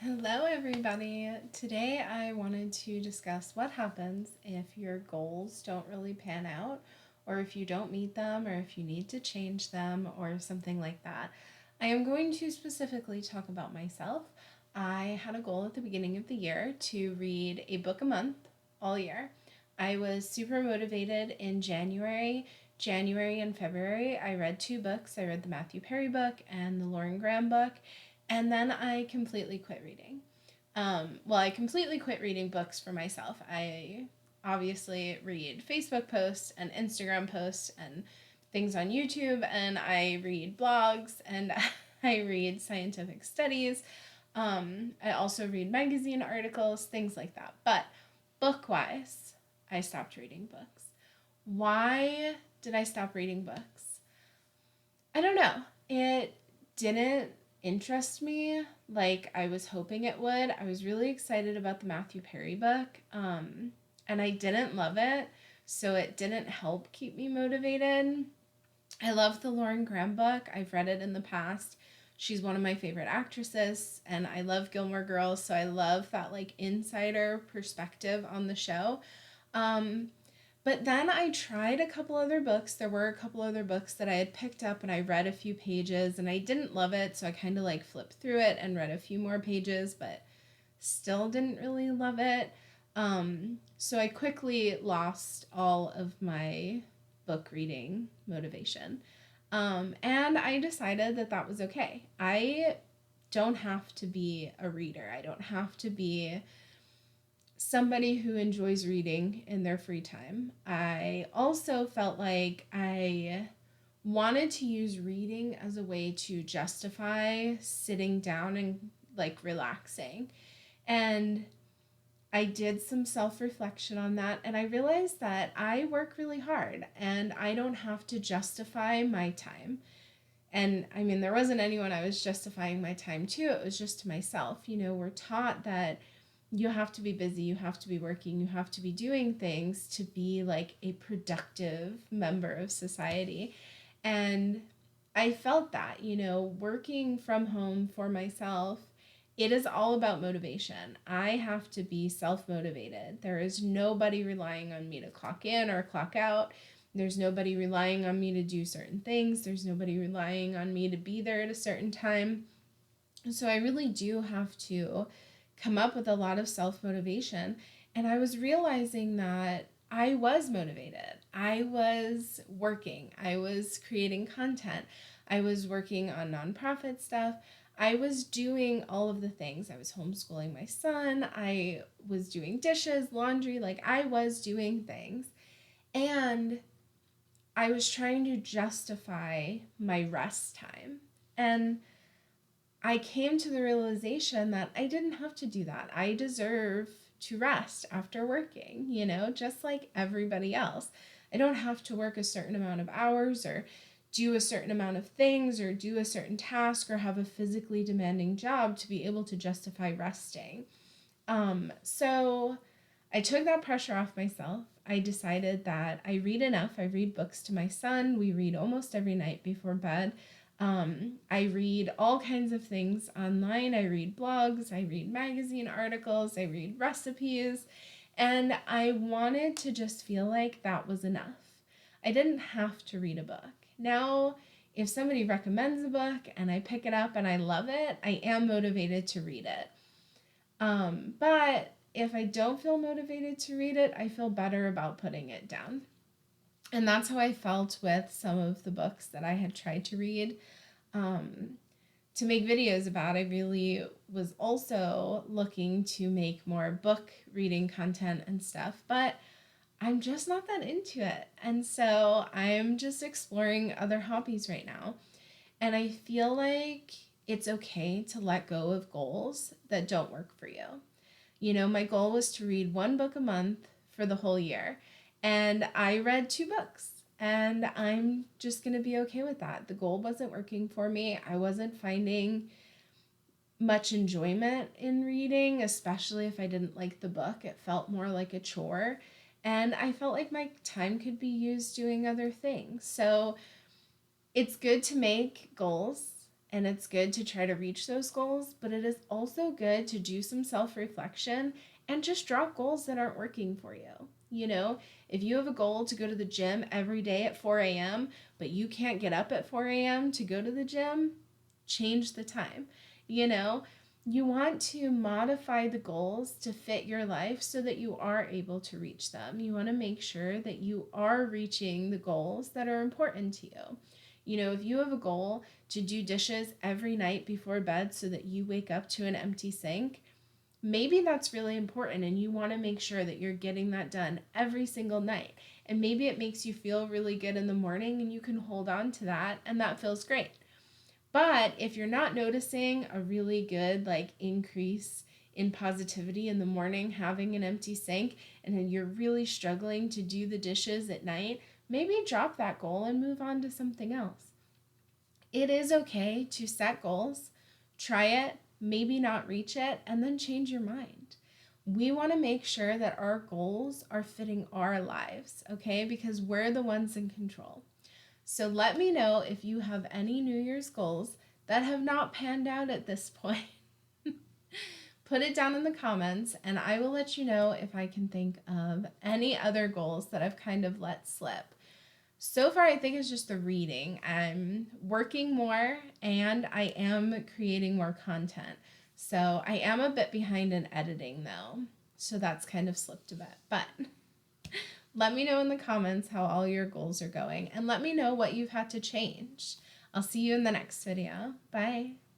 Hello, everybody. Today I wanted to discuss what happens if your goals don't really pan out, or if you don't meet them, or if you need to change them, or something like that. I am going to specifically talk about myself. I had a goal at the beginning of the year to read a book a month all year. I was super motivated in January and February. I read two books. I read the Matthew Perry book and the Lauren Graham book, and then I completely quit reading. I completely quit reading books for myself. I obviously read Facebook posts and Instagram posts and things on YouTube, and I read blogs and I read scientific studies. I also read magazine articles, things like that. But book wise, I stopped reading books. Why did I stop reading books? I don't know. It didn't interest me like I was hoping it would. I was really excited about the Matthew Perry book, and I didn't love it, so it didn't help keep me motivated. I love the Lauren Graham book. I've read it in the past. She's one of my favorite actresses, and I love Gilmore Girls, so I love that like insider perspective on the show. Um, but then I tried a couple other books. There were a couple other books that I had picked up and I read a few pages and I didn't love it. So I kind of like flipped through it and read a few more pages, but still didn't really love it. So I quickly lost all of my book reading motivation. And I decided that that was okay. I don't have to be a reader, I don't have to be somebody who enjoys reading in their free time. I also felt like I wanted to use reading as a way to justify sitting down and like relaxing. And I did some self reflection on that, and I realized that I work really hard and I don't have to justify my time. And I mean, there wasn't anyone I was justifying my time to, it was just to myself. You know, we're taught that you have to be busy, you have to be working, you have to be doing things to be like a productive member of society. And I felt that, you know, working from home for myself, it is all about motivation. I have to be self motivated. There is nobody relying on me to clock in or clock out. There's nobody relying on me to do certain things. There's nobody relying on me to be there at a certain time. So I really do have to come up with a lot of self motivation. And I was realizing that I was motivated. I was working. I was creating content. I was working on nonprofit stuff. I was doing all of the things. I was homeschooling my son. I was doing dishes, laundry. Like I was doing things. And I was trying to justify my rest time. And I came to the realization that I didn't have to do that. I deserve to rest after working, you know, just like everybody else. I don't have to work a certain amount of hours or do a certain amount of things or do a certain task or have a physically demanding job to be able to justify resting. So I took that pressure off myself. I decided that I read enough. I read books to my son. We read almost every night before bed. I read all kinds of things online. I read blogs, I read magazine articles, I read recipes, and I wanted to just feel like that was enough. I didn't have to read a book. Now, if somebody recommends a book and I pick it up and I love it, I am motivated to read it. But if I don't feel motivated to read it, I feel better about putting it down. And that's how I felt with some of the books that I had tried to read um, to make videos about. I really was also looking to make more book reading content and stuff, but I'm just not that into it. And so I'm just exploring other hobbies right now. And I feel like it's okay to let go of goals that don't work for you. You know, my goal was to read one book a month for the whole year. And I read two books. And I'm just going to be okay with that. The goal wasn't working for me. I wasn't finding much enjoyment in reading, especially if I didn't like the book. It felt more like a chore. And I felt like my time could be used doing other things. So it's good to make goals and it's good to try to reach those goals, but it is also good to do some self-reflection and just drop goals that aren't working for you. You know, if you have a goal to go to the gym every day at 4 a.m., but you can't get up at 4 a.m. to go to the gym, change the time. You know, you want to modify the goals to fit your life so that you are able to reach them. You want to make sure that you are reaching the goals that are important to you. You know, if you have a goal to do dishes every night before bed so that you wake up to an empty sink, maybe that's really important and you want to make sure that you're getting that done every single night. And maybe it makes you feel really good in the morning and you can hold on to that and that feels great. But if you're not noticing a really good increase in positivity in the morning having an empty sink and then you're really struggling to do the dishes at night, maybe drop that goal and move on to something else. It is okay to set goals, try it, maybe not reach it, and then change your mind. We want to make sure that our goals are fitting our lives, okay? Because we're the ones in control. So let me know if you have any New Year's goals that have not panned out at this point. Put it down in the comments and I will let you know if I can think of any other goals that I've kind of let slip. So far, I think it's just the reading. I'm working more and I am creating more content. So I am a bit behind in editing though. So that's kind of slipped a bit. But let me know in the comments how all your goals are going and let me know what you've had to change. I'll see you in the next video. Bye.